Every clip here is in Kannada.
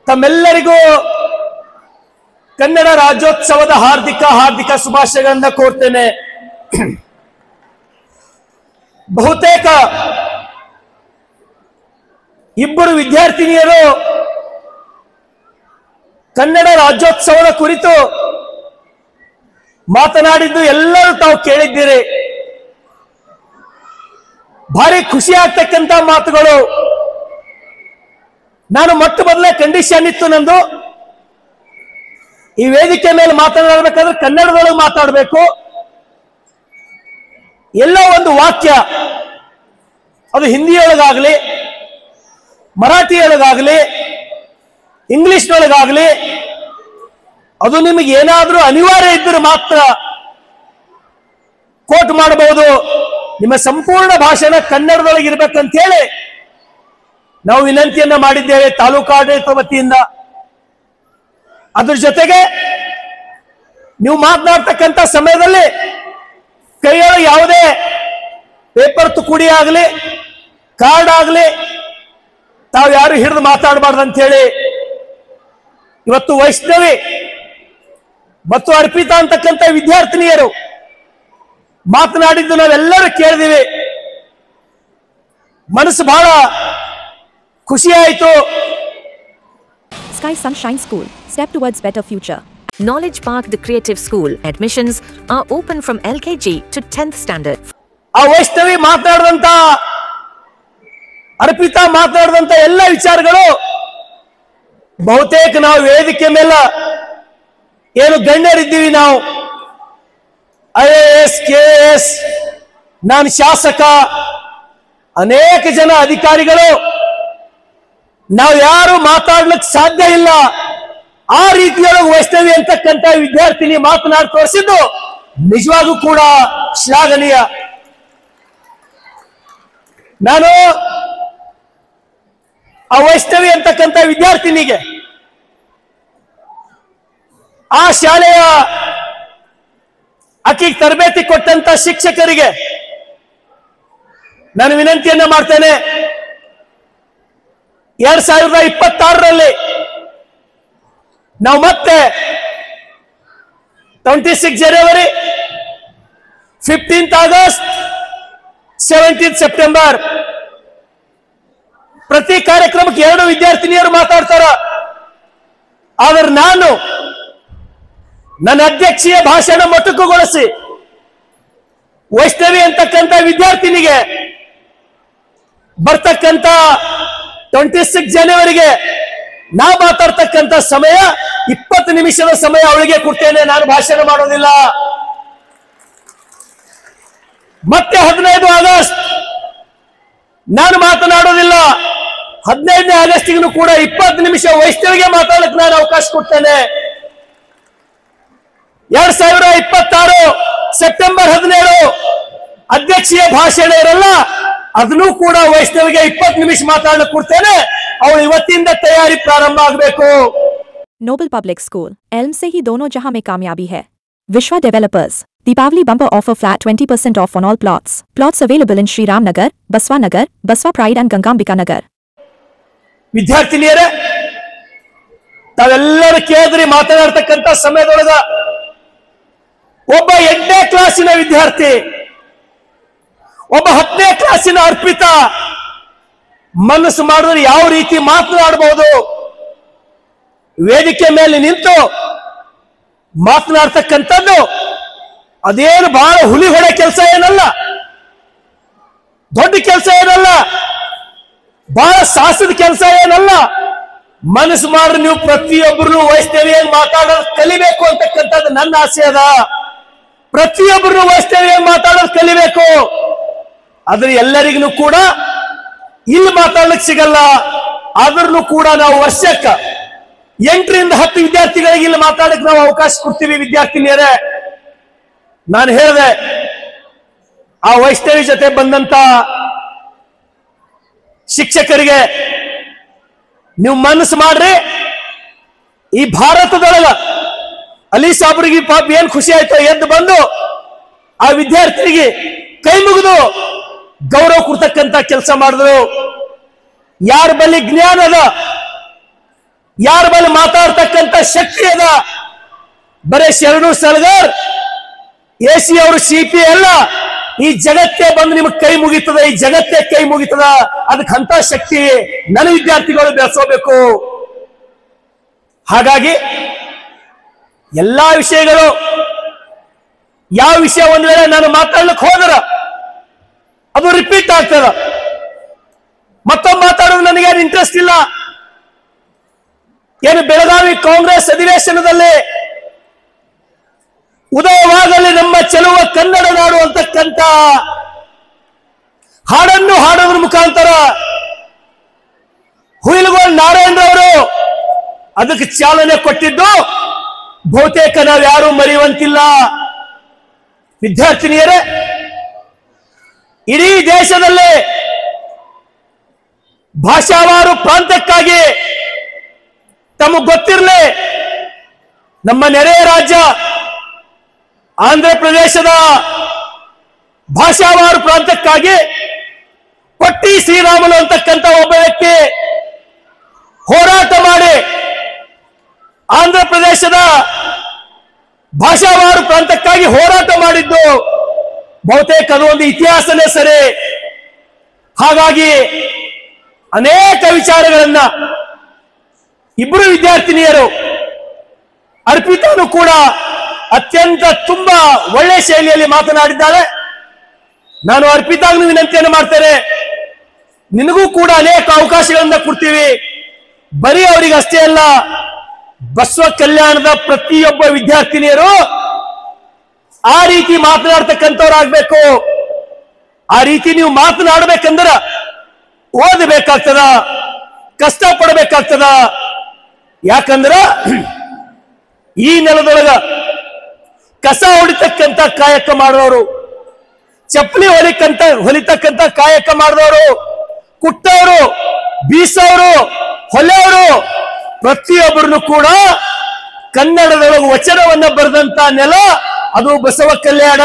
ತಮ್ಮೆಲ್ಲರಿಗೂ ಕನ್ನಡ ರಾಜ್ಯೋತ್ಸವದ ಹಾರ್ದಿಕ ಶುಭಾಶಯಗಳನ್ನು ಕೋರ್ತೇನೆ. ಬಹುತೇಕ ಇಬ್ಬರು ವಿದ್ಯಾರ್ಥಿನಿಯರು ಕನ್ನಡ ರಾಜ್ಯೋತ್ಸವದ ಕುರಿತು ಮಾತನಾಡಿದ್ದು ಎಲ್ಲರೂ ತಾವು ಕೇಳಿದ್ದೀರಿ. ಭಾರಿ ಖುಷಿ ಆಗ್ತಕ್ಕಂತ ಮಾತುಗಳು. ನಾನು ಮೊಟ್ಟ ಮೊದಲೇ ಕಂಡೀಷನ್ ಇತ್ತು ನಂದು, ಈ ವೇದಿಕೆ ಮೇಲೆ ಮಾತನಾಡಬೇಕಾದ್ರೆ ಕನ್ನಡದೊಳಗೆ ಮಾತಾಡಬೇಕು. ಎಲ್ಲೋ ಒಂದು ವಾಕ್ಯ, ಅದು ಹಿಂದಿಯೊಳಗಾಗ್ಲಿ, ಮರಾಠಿಯೊಳಗಾಗ್ಲಿ, ಇಂಗ್ಲಿಷ್ನೊಳಗಾಗ್ಲಿ, ಅದು ನಿಮಗೆ ಏನಾದರೂ ಅನಿವಾರ್ಯ ಇದ್ದರೆ ಮಾತ್ರ ಕೋಟ್ ಮಾಡಬಹುದು. ನಿಮ್ಮ ಸಂಪೂರ್ಣ ಭಾಷಣ ಕನ್ನಡದೊಳಗೆ ಇರ್ಬೇಕಂತ ಹೇಳಿ ನಾವು ವಿನಂತಿಯನ್ನ ಮಾಡಿದ್ದೇವೆ ತಾಲೂಕು ಆಡಳಿತ ವತಿಯಿಂದ. ಅದ್ರ ಜೊತೆಗೆ ನೀವು ಮಾತನಾಡ್ತಕ್ಕಂಥ ಸಮಯದಲ್ಲಿ ಕೈಯೊಳಗೆ ಯಾವುದೇ ಪೇಪರ್ ತುಕುಡಿ ಆಗಲಿ, ಕಾರ್ಡ್ ಆಗಲಿ, ತಾವು ಯಾರು ಹಿಡಿದು ಮಾತಾಡಬಾರ್ದು ಅಂತ ಹೇಳಿ ಇವತ್ತು ವೈಷ್ಣವಿ ಮತ್ತು ಅರ್ಪಿತಾ ಅಂತಕ್ಕಂಥ ವಿದ್ಯಾರ್ಥಿನಿಯರು ಮಾತನಾಡಿದ್ದು ನಾವೆಲ್ಲರೂ ಕೇಳಿದಿವಿ. ಮನಸ್ಸು ಬಹಳ ಖುಷಿ ಆಯಿತು. Sky Sunshine School, step towards better future. Knowledge Park, the creative school. Admissions are open from LKG to 10th standard. ಆ ವೈಷ್ಣವಿ ಮಾತನಾಡಿದಂತ, ಅರ್ಪಿತಾ ಮಾತನಾಡಿದಂತ ಎಲ್ಲ ವಿಚಾರಗಳು ಬಹುತೇಕ ನಾವು ವೇದಿಕೆ ಮೇಲೆ ಏನು ಗಣ್ಯರಿದ್ದೀವಿ, ನಾವು IAS, KAS, ನಾನು ಶಾಸಕ, ಅನೇಕ ಜನ ಅಧಿಕಾರಿಗಳು, ನಾವು ಯಾರು ಮಾತಾಡ್ಲಿಕ್ಕೆ ಸಾಧ್ಯ ಇಲ್ಲ. ಆ ರೀತಿಯೊಳಗೆ ವೈಷ್ಣವಿ ಅಂತಕ್ಕಂಥ ವಿದ್ಯಾರ್ಥಿನಿ ಮಾತನಾಡಿ ತೋರಿಸಿದ್ದು ನಿಜವಾಗೂ ಕೂಡ ಶ್ಲಾಘನೀಯ. ನಾನು ಆ ವೈಷ್ಣವಿ ಅಂತಕ್ಕಂಥ ವಿದ್ಯಾರ್ಥಿನಿಗೆ, ಆ ಶಾಲೆಯ ಆಕೆಗೆ ತರಬೇತಿ ಕೊಟ್ಟಂತ ಶಿಕ್ಷಕರಿಗೆ ನಾನು ವಿನಂತಿಯನ್ನ ಮಾಡ್ತೇನೆ. 2026ರಲ್ಲಿ ನಾವು ಮತ್ತೆ 26 ಜನವರಿ, 15th ಆಗಸ್ಟ್, 17th ಸೆಪ್ಟೆಂಬರ್ ಪ್ರತಿ ಕಾರ್ಯಕ್ರಮಕ್ಕೆ 2 ವಿದ್ಯಾರ್ಥಿನಿಯರು ಮಾತಾಡ್ತಾರ. ಆದ್ರೆ ನಾನು ನನ್ನ ಅಧ್ಯಕ್ಷೀಯ ಭಾಷಣ ಮೊಟಕುಗೊಳಿಸಿ ವೈಷ್ಣವಿ ಅಂತಕ್ಕಂಥ ವಿದ್ಯಾರ್ಥಿನಿಗೆ ಬರ್ತಕ್ಕಂಥ 26 ಜನವರಿಗೆ ನಾ ಮಾತಾಡ್ತಕ್ಕಂಥ ಸಮಯ 20 ನಿಮಿಷದ ಸಮಯ ಅವಳಿಗೆ ಕೊಡ್ತೇನೆ. ನಾನು ಭಾಷಣ ಮಾಡೋದಿಲ್ಲ. ಮತ್ತೆ 15 ಆಗಸ್ಟ್ ನಾನು ಮಾತನಾಡೋದಿಲ್ಲ. 15ನೇ ಆಗಸ್ಟಿಗೂ ಕೂಡ 20 ನಿಮಿಷ ವೈಷ್ಣವಿಗೆ ಮಾತಾಡಕ್ಕೆ ನಾನು ಅವಕಾಶ ಕೊಡ್ತೇನೆ. 2026 ಸೆಪ್ಟೆಂಬರ್ 17 ಅಧ್ಯಕ್ಷೀಯ ಭಾಷಣ ಇರಲ್ಲ, ಅದನ್ನು ಕೂಡ ವೈಷ್ಣವಿಗೆ 20 ನಿಮಿಷ ಮಾತಾಡಲಿಕ್ಕೆ ಕೊಡ್ತೇನೆ. ಅವಳು ಇವತ್ತಿಂದ तैयारी प्रारंभ ಆಗಬೇಕು. Noble Public School, Elm से ही दोनों जहां में कामयाबी है. Vishwa Developers, Deepavali bumper offer flat 20% off on all plots. Plots available in Shri Ram Nagar, Baswa Nagar, Baswa Pride and Gangambika Nagar. ವಿದ್ಯಾರ್ಥಿನಿಯರೇ, ತಾವೆಲ್ಲರೂ ಕೇಳಿದ್ರಿ ಮಾತನಾಡ್ತಕ್ಕಂಥ ಸಮಯದೊಳಗ ಒಬ್ಬ 8ನೇ ಕ್ಲಾಸಿನ ವಿದ್ಯಾರ್ಥಿ, ಒಬ್ಬ 10ನೇ ಕ್ಲಾಸಿನ ಅರ್ಪಿತಾ ಮನಸ್ಸು ಮಾಡಿದ್ರೆ ಯಾವ ರೀತಿ ಮಾತನಾಡಬಹುದು. ವೇದಿಕೆ ಮೇಲೆ ನಿಂತು ಮಾತನಾಡ್ತಕ್ಕಂಥದ್ದು ಅದೇನು ಬಹಳ ಹುಲಿ ಹೊಡೆ ಕೆಲಸ ಏನಲ್ಲ, ದೊಡ್ಡ ಕೆಲಸ ಏನಲ್ಲ, ಬಹಳ ಸಾಹಸದ ಕೆಲಸ ಏನಲ್ಲ. ಮನಸ್ಸು ಮಾಡ್ರೆ ನೀವು ಪ್ರತಿಯೊಬ್ಬರು ವೈಷ್ಣವಿಯನ್ನು ಮಾತಾಡೋದು ಕಲಿಬೇಕು ಅಂತಕ್ಕಂಥದ್ದು ನನ್ನ ಆಸೆ ಅದ. ಪ್ರತಿಯೊಬ್ಬರು ವೈಷ್ಣವಿಯನ್ನು ಮಾತಾಡೋದು ಕಲಿಬೇಕು. ಆದ್ರೆ ಎಲ್ಲರಿಗೂ ಕೂಡ ಇಲ್ಲಿ ಮಾತಾಡ್ಲಿಕ್ಕೆ ಸಿಗಲ್ಲ. ಆದ್ರೂ ಕೂಡ ನಾವು ವರ್ಷಕ್ಕೆ 8 ರಿಂದ 10 ವಿದ್ಯಾರ್ಥಿಗಳಿಗೆ ಇಲ್ಲಿ ಮಾತಾಡಕ್ಕೆ ನಾವು ಅವಕಾಶ ಕೊಡ್ತೀವಿ. ವಿದ್ಯಾರ್ಥಿನಿಯರೇ, ನಾನು ಹೇಳಿದೆ, ಆ ವೈಷ್ಣವಿ ಜೊತೆ ಬಂದಂತ ಶಿಕ್ಷಕರಿಗೆ ನೀವು ಮನಸ್ಸು ಮಾಡ್ರಿ. ಈ ಭಾರತದೊಳಗ ಅಲಿ ಸಾಬ್ರಿಗೆ ಪಾಪ ಏನ್ ಖುಷಿ ಆಯ್ತು, ಎದ್ದು ಬಂದು ಆ ವಿದ್ಯಾರ್ಥಿನಿಗೆ ಕೈ ಮುಗಿದು ಗೌರವ ಕೊಡ್ತಕ್ಕಂತ ಕೆಲಸ ಮಾಡಿದ್ರು. ಯಾರ ಬಳಿ ಜ್ಞಾನ ಅದ, ಯಾರ ಮೇಲೆ ಮಾತಾಡ್ತಕ್ಕಂಥ ಶಕ್ತಿ ಅದ ಬರೇ ಶರಣು ಸಲಗರ್ ಎಸಿ ಅವರು ಸಿಪಿ ಅಲ್ಲ, ಈ ಜಗತ್ತೇ ಬಂದು ನಿಮಗೆ ಕೈ ಮುಗಿತದ, ಈ ಜಗತ್ತೇ ಕೈ ಮುಗಿತದ. ಅದಕ್ಕೆ ಅಂತ ಶಕ್ತಿ ನನ್ನ ವಿದ್ಯಾರ್ಥಿಗಳು ಬೆಳೆಸೋಬೇಕು. ಹಾಗಾಗಿ ಎಲ್ಲಾ ವಿಷಯಗಳು, ಯಾವ ವಿಷಯ ಒಂದ್ ವೇಳೆ ನಾನು ಮಾತಾಡ್ಲಿಕ್ಕೆ ಹೋದ್ರ ಅದು ರಿಪೀಟ್ ಆಗ್ತದ. ಮತ್ತೊಮ್ಮೆ ಮಾತಾಡೋದು ನನಗೇನು ಇಂಟ್ರೆಸ್ಟ್ ಇಲ್ಲ. ಏನು ಬೆಳಗಾವಿ ಕಾಂಗ್ರೆಸ್ ಅಧಿವೇಶನದಲ್ಲಿ ಉದಯವಾಗಲಿ ನಮ್ಮ ಚೆಲುವ ಕನ್ನಡ ನಾಡು ಅಂತಕ್ಕಂಥ ಹಾಡನ್ನು ಹಾಡೋದ್ರ ಮುಖಾಂತರ ಹುಯಿಲಗೋಳ್ ನಾರಾಯಣರವರು ಅದಕ್ಕೆ ಚಾಲನೆ ಕೊಟ್ಟಿದ್ದು ಬಹುತೇಕ ನಾವು ಯಾರು ಮರೆಯುವಂತಿಲ್ಲ. ವಿದ್ಯಾರ್ಥಿನಿಯರೇ, ಇಡೀ ದೇಶದಲ್ಲಿ ಭಾಷಾವಾರು ಪ್ರಾಂತ್ಯಕ್ಕಾಗಿ ತಮಗೆ ಗೊತ್ತಿರಲಿ, ನಮ್ಮ ನೆರೆಯ ರಾಜ್ಯ ಆಂಧ್ರ ಪ್ರದೇಶದ ಭಾಷಾವಾರು ಪ್ರಾಂತ್ಯಕ್ಕಾಗಿ ಪಟ್ಟಿ ಶ್ರೀರಾಮುಲು ಅಂತಕ್ಕಂಥ ಒಬ್ಬ ವ್ಯಕ್ತಿ ಹೋರಾಟ ಮಾಡಿ ಆಂಧ್ರ ಪ್ರದೇಶದ ಭಾಷಾವಾರು ಪ್ರಾಂತ್ಯಕ್ಕಾಗಿ ಹೋರಾಟ ಮಾಡಿದ್ದು ಬಹುತೇಕ ಅದು ಒಂದು ಇತಿಹಾಸನೇ ಸರಿ. ಹಾಗಾಗಿ ಅನೇಕ ವಿಚಾರಗಳನ್ನ ಇಬ್ಬರು ವಿದ್ಯಾರ್ಥಿನಿಯರು, ಅರ್ಪಿತಾನು ಕೂಡ ಅತ್ಯಂತ ತುಂಬಾ ಒಳ್ಳೆ ಶೈಲಿಯಲ್ಲಿ ಮಾತನಾಡಿದ್ದಾರೆ. ನಾನು ಅರ್ಪಿತಾಗೂ ವಿನಂತಿಯನ್ನು ಮಾಡ್ತೇನೆ, ನಿನಗೂ ಕೂಡ ಅನೇಕ ಅವಕಾಶಗಳನ್ನ ಕೊಡ್ತೀವಿ. ಬರೀ ಅವರಿಗೆ ಅಷ್ಟೇ ಅಲ್ಲ, ಬಸವ ಕಲ್ಯಾಣದ ಪ್ರತಿಯೊಬ್ಬ ವಿದ್ಯಾರ್ಥಿನಿಯರು ಆ ರೀತಿ ಮಾತನಾಡ್ತಕ್ಕಂಥವ್ರಾಗಬೇಕು. ಆ ರೀತಿ ನೀವು ಮಾತನಾಡಬೇಕಂದ್ರೆ ಓದಬೇಕಾಗ್ತದ, ಕಷ್ಟ ಪಡಬೇಕಾಗ್ತದ. ಯಾಕಂದ್ರ ಈ ನೆಲದೊಳಗ ಕಸ ಹೊಡಿತಕ್ಕಂಥ ಕಾಯಕ ಮಾಡೋರು, ಚಪ್ಪಲಿ ಹೊಲಿತಕ್ಕಂಥ ಕಾಯಕ ಮಾಡಿದವರು, ಕುಟ್ಟವರು, ಬೀಸವರು, ಹೊಲೆಯವರು ಪ್ರತಿಯೊಬ್ಬರನ್ನು ಕೂಡ ಕನ್ನಡದೊಳಗೆ ವಚನವನ್ನ ಬರೆದಂತ ನೆಲ ಅದು ಬಸವ ಕಲ್ಯಾಣ.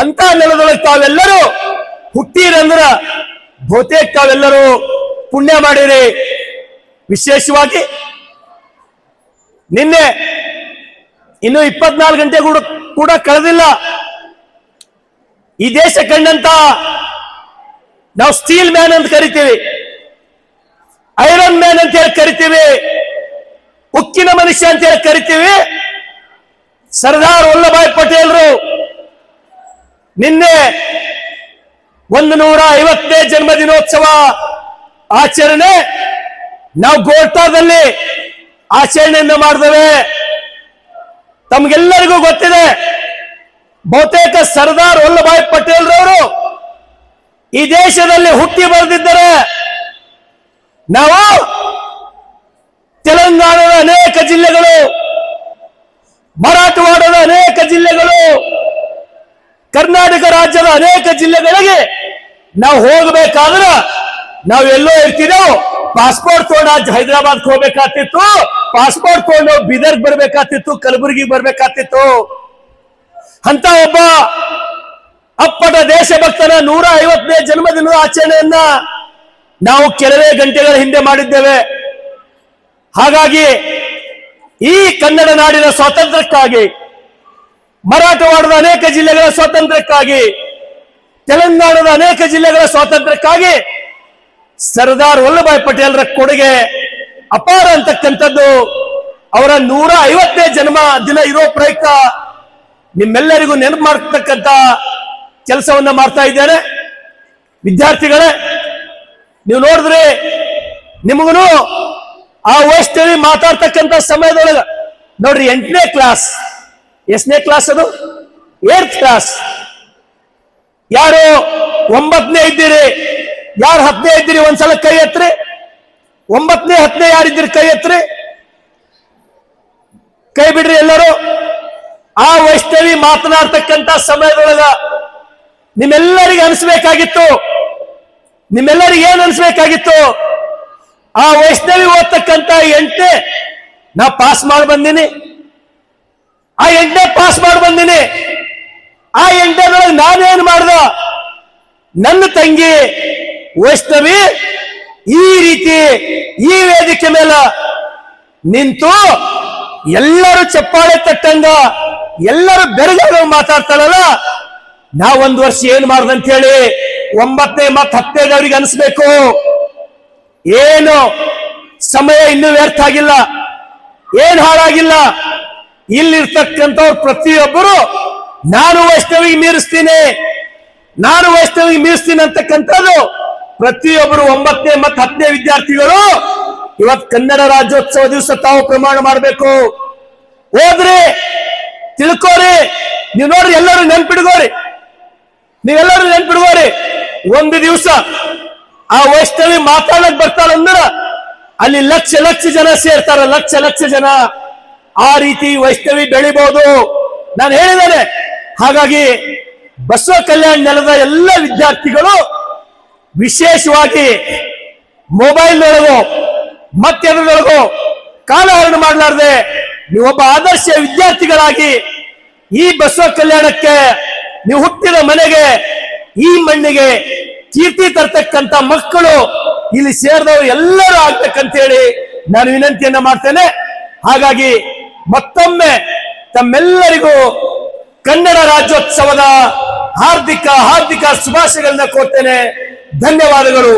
ಅಂತ ನೆಲದೊಳಗೆ ತಾವೆಲ್ಲರೂ ಹುಟ್ಟಿರಂದ್ರ ಬಹುತೇಕ ತಾವೆಲ್ಲರೂ ಪುಣ್ಯ ಮಾಡಿರಿ. ವಿಶೇಷವಾಗಿ ನಿನ್ನೆ ಇನ್ನು 24 ಗಂಟೆ ಕೂಡ ಕಳೆದಿಲ್ಲ. ಈ ದೇಶ ಕಂಡಂತ ನಾವು ಸ್ಟೀಲ್ ಮ್ಯಾನ್ ಅಂತ ಕರಿತೀವಿ, ಐರನ್ ಮ್ಯಾನ್ ಅಂತ ಹೇಳಿ ಕರಿತೀವಿ, ಉಕ್ಕಿನ ಮನುಷ್ಯ ಅಂತ ಹೇಳಿ ಕರಿತೀವಿ. ಸರ್ದಾರ್ ವಲ್ಲಭಾಯ್ ಪಟೇಲ್ರು ನಿನ್ನೆ 150ನೇ ಜನ್ಮದಿನೋತ್ಸವ ಆಚರಣೆ ನಾವು ಗೋರ್ಟಾದಲ್ಲಿ ಆಚರಣೆಯನ್ನು ಮಾಡಿದ್ದೇವೆ. ತಮಗೆಲ್ಲರಿಗೂ ಗೊತ್ತಿದೆ, ಬಹುತೇಕ ಸರ್ದಾರ್ ವಲ್ಲಭಾಯ್ ಪಟೇಲ್ರವರು ಈ ದೇಶದಲ್ಲಿ ಹುಟ್ಟಿ ಬರೆದಿದ್ದರೆ ನಾವು ತೆಲಂಗಾಣದ ಅನೇಕ ಜಿಲ್ಲೆಗಳು, ಮರಾಠವಾಡದ ಅನೇಕ ಜಿಲ್ಲೆಗಳು, ಕರ್ನಾಟಕ ರಾಜ್ಯದ ಅನೇಕ ಜಿಲ್ಲೆಗಳಿಗೆ ನಾವು ಹೋಗಬೇಕಾದ್ರೆ ನಾವು ಎಲ್ಲೋ ಇರ್ತಿದ್ದೆವು. ಪಾಸ್ಪೋರ್ಟ್ ತಗೊಂಡು ಹೈದರಾಬಾದ್ ಹೋಗ್ಬೇಕಾಗ್ತಿತ್ತು, ಪಾಸ್ಪೋರ್ಟ್ ತಗೊಂಡು ಬೀದರ್ಗೆ ಬರ್ಬೇಕಾಗ್ತಿತ್ತು, ಕಲಬುರಗಿಗೆ ಬರ್ಬೇಕಾಗ್ತಿತ್ತು. ಅಂತ ಒಬ್ಬ ಅಪ್ಪಟ ದೇಶಭಕ್ತನ 150ನೇ ಜನ್ಮದಿನದ ಆಚರಣೆಯನ್ನ ನಾವು ಕೆಲವೇ ಗಂಟೆಗಳ ಹಿಂದೆ ಮಾಡಿದ್ದೇವೆ. ಹಾಗಾಗಿ ಈ ಕನ್ನಡ ನಾಡಿನ ಸ್ವಾತಂತ್ರ್ಯಕ್ಕಾಗಿ, ಮರಾಠವಾಡದ ಅನೇಕ ಜಿಲ್ಲೆಗಳ ಸ್ವಾತಂತ್ರ್ಯಕ್ಕಾಗಿ, ತೆಲಂಗಾಣದ ಅನೇಕ ಜಿಲ್ಲೆಗಳ ಸ್ವಾತಂತ್ರ್ಯಕ್ಕಾಗಿ ಸರ್ದಾರ್ ವಲ್ಲಭಾಯ್ ಪಟೇಲ್ರ ಕೊಡುಗೆ ಅಪಾರ ಅಂತಕ್ಕಂಥದ್ದು. ಅವರ 150ನೇ ಜನ್ಮ ದಿನ ಇರೋ ಪ್ರಯುಕ್ತ ನಿಮ್ಮೆಲ್ಲರಿಗೂ ನೆನಪು ಮಾಡತಕ್ಕಂಥ ಕೆಲಸವನ್ನ ಮಾಡ್ತಾ ಇದ್ದೇನೆ. ವಿದ್ಯಾರ್ಥಿಗಳೇ, ನೀವು ನೋಡಿದ್ರೆ ನಿಮಗೂ ಆ ವಯಸ್ಸಲ್ಲಿ ಮಾತಾಡ್ತಕ್ಕಂಥ ಸಮಯದೊಳಗೆ ನೋಡ್ರಿ, 8ನೇ ಕ್ಲಾಸ್, ಎಷ್ಟನೇ ಕ್ಲಾಸ್ ಅದು? 8th class. ಯಾರು 9ನೇ ಇದ್ದೀರಿ, ಯಾರು 10ನೇ ಇದ್ದೀರಿ ಒಂದ್ಸಲ ಕೈ ಎತ್ರಿ. 9ನೇ 10ನೇ ಯಾರಿದ್ದೀರಿ ಕೈ ಎತ್ರಿ, ಕೈ ಬಿಡ್ರಿ ಎಲ್ಲರೂ. ಆ ವೈಷ್ಣವಿ ಮಾತನಾಡ್ತಕ್ಕಂಥ ಸಮಯದೊಳಗ ನಿಮ್ಮೆಲ್ಲರಿಗೆ ಅನಿಸ್ಬೇಕಾಗಿತ್ತು, ನಿಮ್ಮೆಲ್ಲರಿಗೆ ಏನ್ ಅನಿಸ್ಬೇಕಾಗಿತ್ತು? ಆ ವೈಷ್ಣವಿ ಓದ್ತಕ್ಕಂಥ 8ನೇ ನಾ ಪಾಸ್ ಮಾಡಿ ಬಂದಿನಿ, ಆ 8ನೇ ಪಾಸ್ ಮಾಡಿ ಬಂದಿನಿ. ಆ 8ನೇದೊಳಗೆ ನಾನೇನ್ ಮಾಡ್ದ? ನನ್ನ ತಂಗಿ ವೈಷ್ಣವಿ ಈ ರೀತಿ ಈ ವೇದಿಕೆ ಮೇಲೆ ನಿಂತು ಎಲ್ಲರೂ ಚಪ್ಪಾಳೆ ತಟ್ಟಂಗ ಎಲ್ಲರೂ ಬೆರಗಾಗ ಮಾತಾಡ್ತಾರಲ್ಲ, ನಾವೊಂದು ವರ್ಷ ಏನ್ ಮಾಡ್ದಂತ ಹೇಳಿ 9ನೇ ಮತ್ತು 10ನೇದವರಿಗೆ ಅನಿಸ್ಬೇಕು. ಏನು ಸಮಯ ಇನ್ನೂ ವ್ಯರ್ಥ ಆಗಿಲ್ಲ, ಏನ್ ಹಾಳಾಗಿಲ್ಲ. ಇಲ್ಲಿರ್ತಕ್ಕಂಥವ್ರು ಪ್ರತಿಯೊಬ್ಬರು ನಾನು ವೈಷ್ಣವಿಗೆ ಮೀರಿಸ್ತೀನಿ, ನಾನು ವೈಷ್ಣವಿಗೆ ಮೀರಿಸ್ತೀನಿ ಅಂತಕ್ಕಂಥದ್ದು ಪ್ರತಿಯೊಬ್ಬರು 9ನೇ ಮತ್ತು 10ನೇ ವಿದ್ಯಾರ್ಥಿಗಳು ಇವತ್ತು ಕನ್ನಡ ರಾಜ್ಯೋತ್ಸವ ದಿವಸ ತಾವು ಪ್ರಮಾಣ ಮಾಡಬೇಕು. ಹೋದ್ರಿ, ತಿಳ್ಕೋರಿ. ನೀವು ನೋಡ್ರಿ, ಎಲ್ಲರೂ ನೆನ್ಪಿಡ್ಕೋರಿ, ನೀವೆಲ್ಲರೂ ನೆನ್ಪಿಡ್ಕೋರಿ. ಒಂದು ದಿವಸ ಆ ವೈಷ್ಣವಿ ಮಾತಾಡಕ್ ಬರ್ತಾರಂದ್ರ ಅಲ್ಲಿ ಲಕ್ಷ ಲಕ್ಷ ಜನ ಸೇರ್ತಾರ, ಲಕ್ಷ ಲಕ್ಷ ಜನ. ಆ ರೀತಿ ವೈಷ್ಣವಿ ಬೆಳಿಬಹುದು, ನಾನು ಹೇಳಿದ್ದೇನೆ. ಹಾಗಾಗಿ ಬಸವ ಕಲ್ಯಾಣ ನೆಲದ ಎಲ್ಲ ವಿದ್ಯಾರ್ಥಿಗಳು ವಿಶೇಷವಾಗಿ ಮೊಬೈಲ್ ಒಳಗೋ ಮತ್ತೆರಡೊಳಗೋ ಕಾಲಹರಣ ಮಾಡಲಾರ್ದೆ ನೀವೊಬ್ಬ ಆದರ್ಶ ವಿದ್ಯಾರ್ಥಿಗಳಾಗಿ ಈ ಬಸವ ಕಲ್ಯಾಣಕ್ಕೆ, ನೀವು ಹುಟ್ಟಿದ ಮನೆಗೆ, ಈ ಮಣ್ಣಿಗೆ ಕೀರ್ತಿ ತರ್ತಕ್ಕಂಥ ಮಕ್ಕಳು ಇಲ್ಲಿ ಸೇರಿದವರು ಎಲ್ಲರೂ ಆಗ್ಬೇಕಂತ ಹೇಳಿ ನಾನು ವಿನಂತಿಯನ್ನ ಮಾಡ್ತೇನೆ. ಹಾಗಾಗಿ ಮತ್ತೊಮ್ಮೆ ತಮ್ಮೆಲ್ಲರಿಗೂ ಕನ್ನಡ ರಾಜ್ಯೋತ್ಸವದ ಹಾರ್ದಿಕ ಶುಭಾಶಯಗಳನ್ನ ಕೊಡ್ತೇನೆ. ಧನ್ಯವಾದಗಳು.